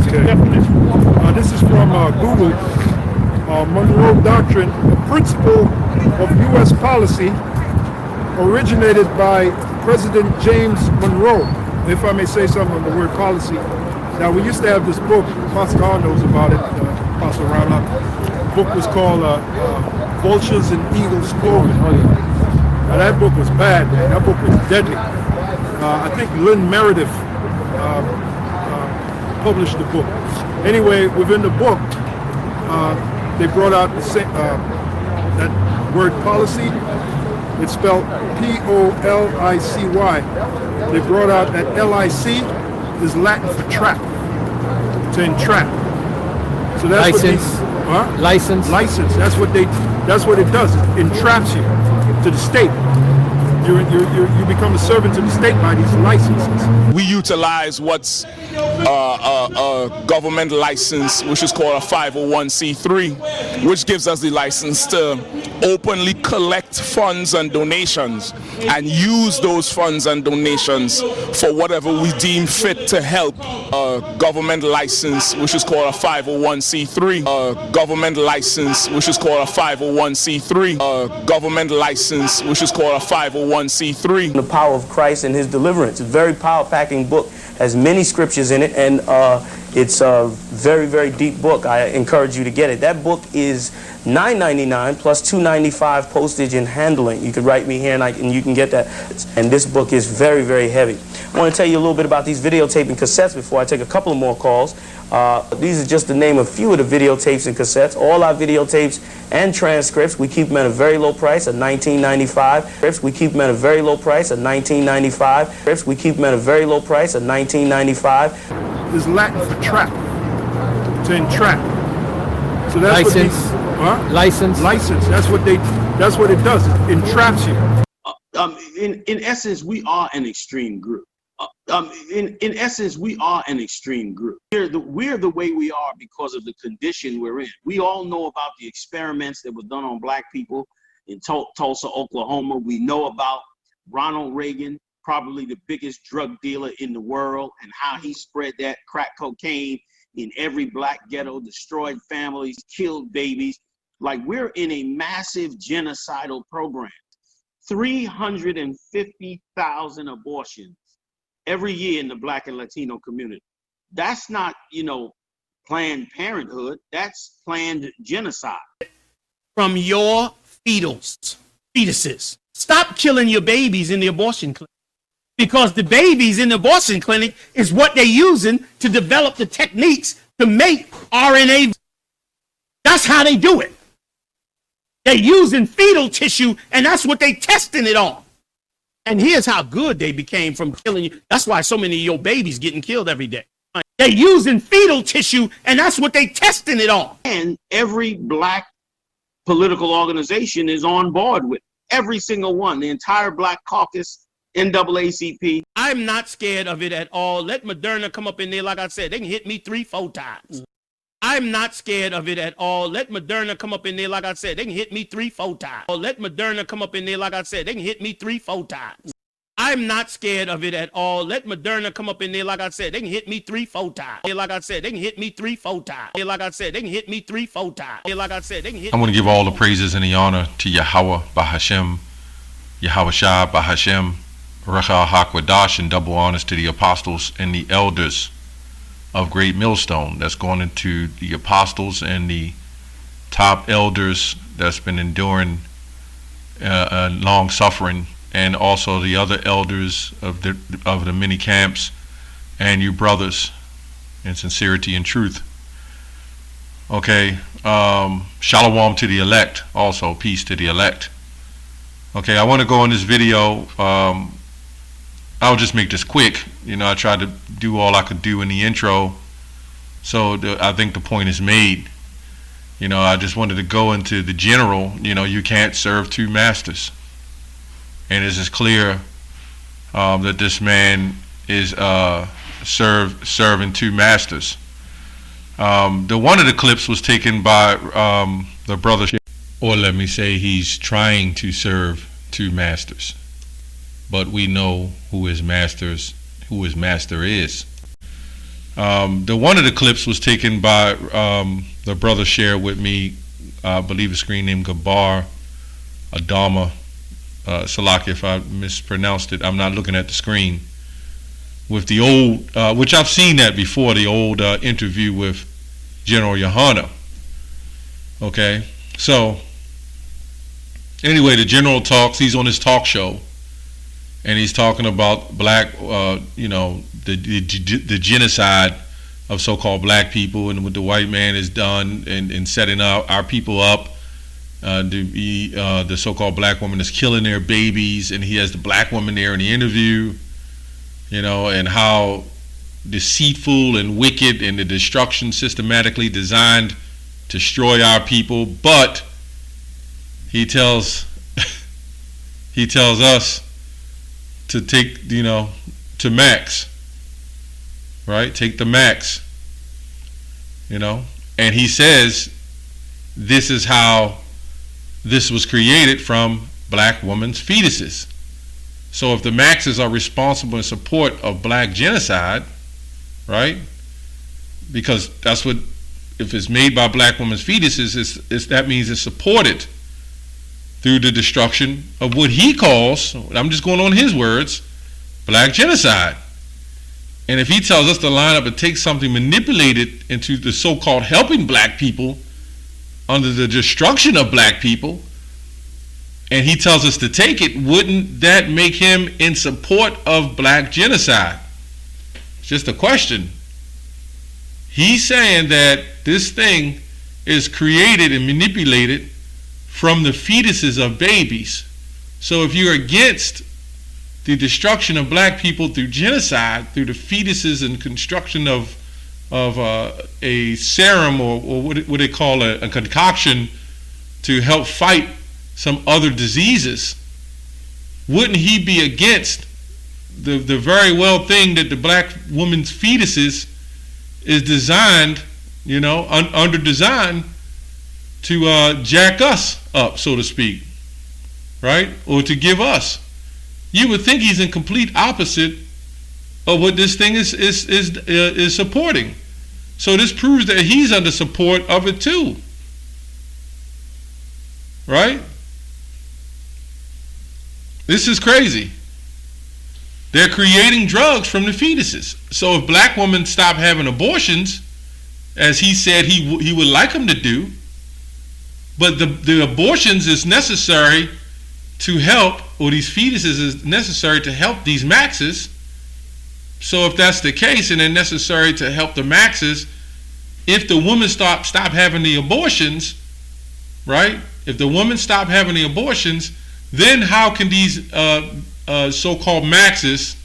Okay. This is from Google. Monroe Doctrine, a principle of U.S. policy originated by President James Monroe. If I may say something on the word policy. Now, we used to have this book, Pastor Hall knows about it, Pastor Rana. The book was called Vultures and Eagles Clothing. Now, that book was bad, man. That book was deadly. I think Lynn Meredith published the book. Anyway, within the book, they brought out the same, that word policy. It's spelled P-O-L-I-C-Y. They brought out that L-I-C is Latin for trap, to entrap. So that's license. License. License. That's what it does. It entraps you to the state. You become a servant to the state by these licenses. We utilize what's a government license, which is called a 501c3, which gives us the license to openly collect funds and donations and use those funds and donations for whatever we deem fit to help. A government license, which is called a 501c3. A government license, which is called a 501c3. A government license, which is called a 501c3. The Power of Christ and His Deliverance. It's a very power-packing book. Has many scriptures in it, and it's a very, very deep book. I encourage you to get it. That book is $9.99 plus $2.95 postage and handling. You could write me here, and you can get that. And this book is very, very heavy. I want to tell you a little bit about these videotaping cassettes before I take a couple of more calls. These are just to name a few of the videotapes and cassettes. All our videotapes and transcripts, we keep them at a very low price at $19.95. We keep them at a very low price at $19.95. We keep them at a very low price at $19.95. Is Latin for trap, to entrap. So that's license. License. License. That's what it does. It entraps you. In essence, we are an extreme group. In essence, we are an extreme group. We're the way we are because of the condition we're in. We all know about the experiments that were done on black people in Tulsa, Oklahoma. We know about Ronald Reagan, probably the biggest drug dealer in the world, and how he spread that crack cocaine in every black ghetto, destroyed families, killed babies. Like, we're in a massive genocidal program. 350,000 abortions every year in the black and Latino community. That's not, Planned Parenthood. That's planned genocide. From your fetuses. Stop killing your babies in the abortion clinic. Because the babies in the abortion clinic is what they're using to develop the techniques to make RNA. That's how they do it. They're using fetal tissue, and that's what they're testing it on. And here's how good they became from killing you. That's why so many of your babies getting killed every day. They're using fetal tissue, and that's what they're testing it on. And every black political organization is on board with it. Every single one. The entire Black Caucus, NAACP. I'm not scared of it at all. Let Moderna come up in there. Like I said, they can hit me 3-4 times. I'm not scared of it at all. Let Moderna come up in there. Like I said, they can hit me 3-4 times. Let Moderna come up in there. Like I said, they can hit me 3-4 times. I'm not scared of it at all. Let Moderna come up in there. Like I said, they can hit me 3-4 times. Like I said, they can hit me 3-4 times. Like I said, they can hit me 3-4 times. Like I said, they can hit. I'm going to give all the praises and the honor to Yahweh Bahashem, Yahweh Shah Bahashem, Rachel Hakwadash, and double honors to the apostles and the elders of Great Millstone. That's going into the apostles and the top elders that's been enduring long suffering, and also the other elders of the many camps, and you brothers in sincerity and truth. Okay, shalom to the elect, also peace to the elect. Okay, I want to go in this video. I'll just make this quick. I tried to do all I could do in the intro, so I think the point is made. I just wanted to go into the general. You can't serve two masters, and it's just clear that this man is serving two masters. One of the clips was taken by the brother, or let me say, he's trying to serve two masters. But we know who his master is. The one of the clips was taken by the brother shared with me, I believe a screen named Gabar Adama. Salaki, if I mispronounced it, I'm not looking at the screen. With the old, which I've seen that before, the old interview with General Yohana. Okay, so anyway, the general talks. He's on his talk show, and he's talking about black, the genocide of so-called black people and what the white man has done in setting up our people up. The so-called black woman is killing their babies, and he has the black woman there in the interview, and how deceitful and wicked and the destruction systematically designed to destroy our people. But he tells us to take, to max, right? Take the max, and he says this is how this was created from black women's fetuses. So if the Maxes are responsible in support of black genocide, right? Because that's what, if it's made by black women's fetuses, that means it's supported through the destruction of what he calls, I'm just going on his words, black genocide. And if he tells us to line up and take something manipulated into the so-called helping black people under the destruction of black people, and he tells us to take it, wouldn't that make him in support of black genocide? It's just a question. He's saying that this thing is created and manipulated from the fetuses of babies. So if you're against the destruction of black people through genocide, through the fetuses and construction of a serum or what they call a concoction to help fight some other diseases, wouldn't he be against the very well thing that the black woman's fetuses is designed, under design to jack us up, so to speak, right? Or to give us. You would think he's in complete opposite of what this thing is supporting. So this proves that he's under support of it too, right? This is crazy. They're creating drugs from the fetuses. So if black women stop having abortions, as he said he would like them to do, but the abortions is necessary to help, or these fetuses is necessary to help these maxes. So if that's the case and they're necessary to help the maxes, if the women stop having the abortions, right? If the women stop having the abortions, then how can these so-called maxes,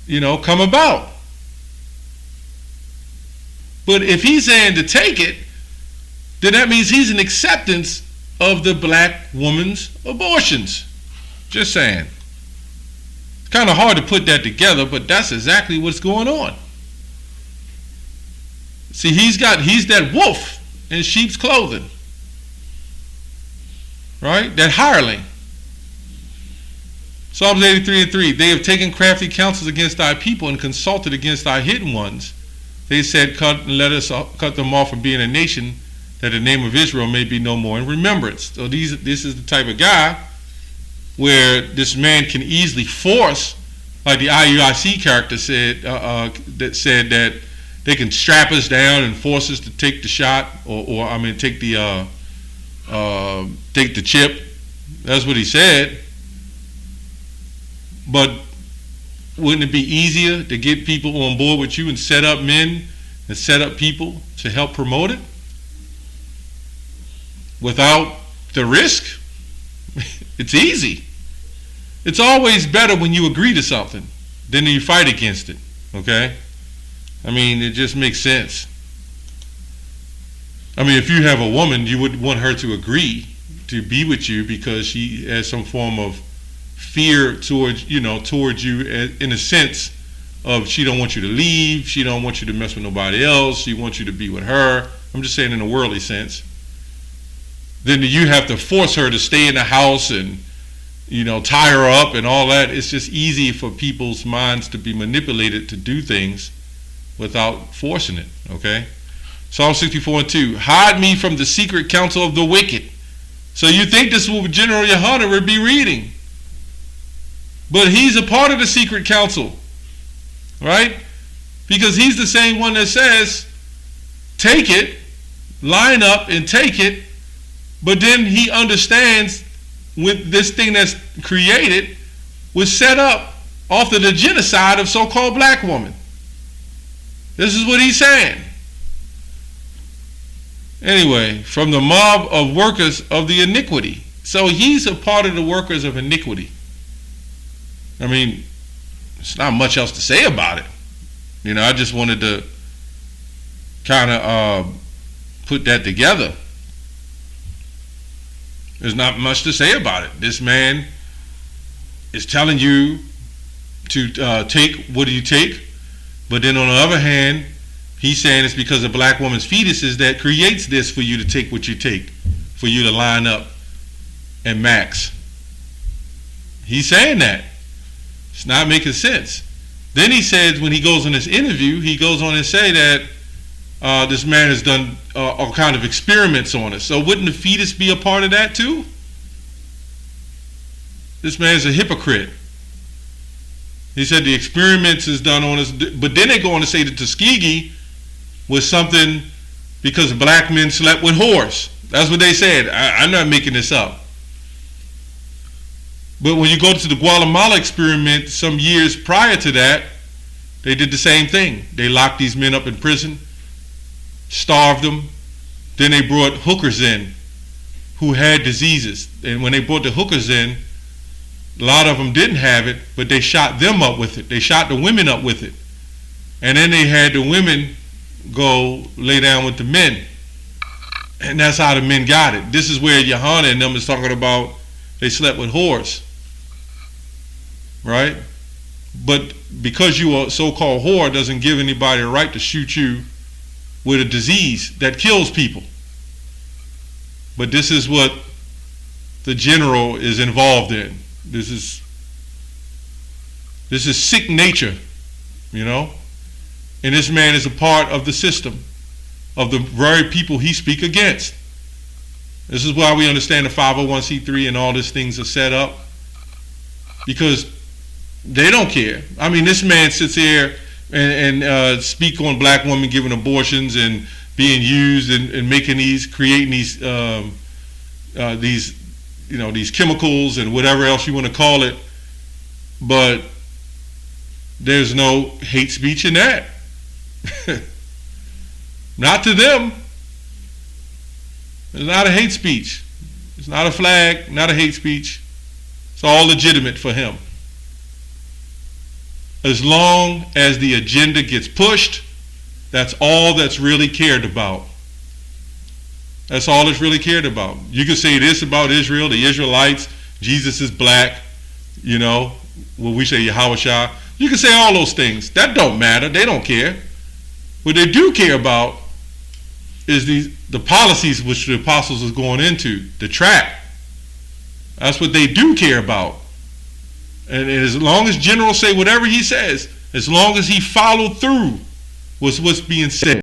come about? But if he's saying to take it, then that means he's in acceptance of the black woman's abortions. Just saying. It's kind of hard to put that together, but that's exactly what's going on. See, he's that wolf in sheep's clothing. Right? That hireling. Psalms 83:3. They have taken crafty counsels against thy people and consulted against thy hidden ones. They said, let us cut them off from being a nation, that the name of Israel may be no more in remembrance. So this is the type of guy where this man can easily force, like the IUIC character said, that said that they can strap us down and force us to take the shot, or take the chip. That's what he said. But wouldn't it be easier to get people on board with you and set up men and set up people to help promote it without the risk? It's easy. It's always better when you agree to something than you fight against it, okay? It just makes sense. If you have a woman, you would want her to agree to be with you because she has some form of fear towards you in a sense of she don't want you to leave, she don't want you to mess with nobody else, she wants you to be with her. I'm just saying in a worldly sense. Then you have to force her to stay in the house and tie her up and all that. It's just easy for people's minds to be manipulated to do things without forcing it, okay? Psalm 64:2, hide me from the secret counsel of the wicked. So you think this is what General Yohanan would be reading. But he's a part of the secret counsel, right? Because he's the same one that says, take it, line up and take it, but then he understands with this thing that's created was set up after the genocide of so-called black women. This is what he's saying. Anyway, from the mob of workers of the iniquity. So he's a part of the workers of iniquity. I mean, there's not much else to say about it. You know, I just wanted to kind of put that together. There's not much to say about it. This man is telling you to take what do you take, but then on the other hand, he's saying it's because of black woman's fetuses that creates this for you to take what you take, for you to line up and max. He's saying that. It's not making sense. Then he says, when he goes on this interview, he goes on and say that this man has done all kind of experiments on us. So wouldn't the fetus be a part of that too? This man's a hypocrite. He said the experiments is done on us, but then they go on to say that Tuskegee was something because black men slept with whores. That's what they said. I'm not making this up. But when you go to the Guatemala experiment some years prior to that, they did the same thing. They locked these men up in prison, starved them. Then they brought hookers in who had diseases. And when they brought the hookers in, a lot of them didn't have it, but they shot them up with it. They shot the women up with it. And then they had the women go lay down with the men. And that's how the men got it. This is where Yohanan and them is talking about they slept with whores. Right? But because you are a so-called whore doesn't give anybody the right to shoot you with a disease that kills people. But this is what the general is involved in. This is sick nature, you know? And this man is a part of the system, of the very people he speaks against. This is why we understand the 501c3 and all these things are set up. Because they don't care. I mean, this man sits here and speak on black women giving abortions and being used and making these, creating these chemicals and whatever else you want to call it. But there's no hate speech in that. Not to them. It's not a hate speech. It's not a flag, not a hate speech. It's all legitimate for him. As long as the agenda gets pushed, that's all that's really cared about. That's all that's really cared about. You can say this about Israel, the Israelites, Jesus is black, you know, when we say Yahushua. You can say all those things. That don't matter. They don't care. What they do care about is the policies which the apostles is going into, the trap. That's what they do care about. And as long as generals say whatever he says, as long as he followed through with what's being said.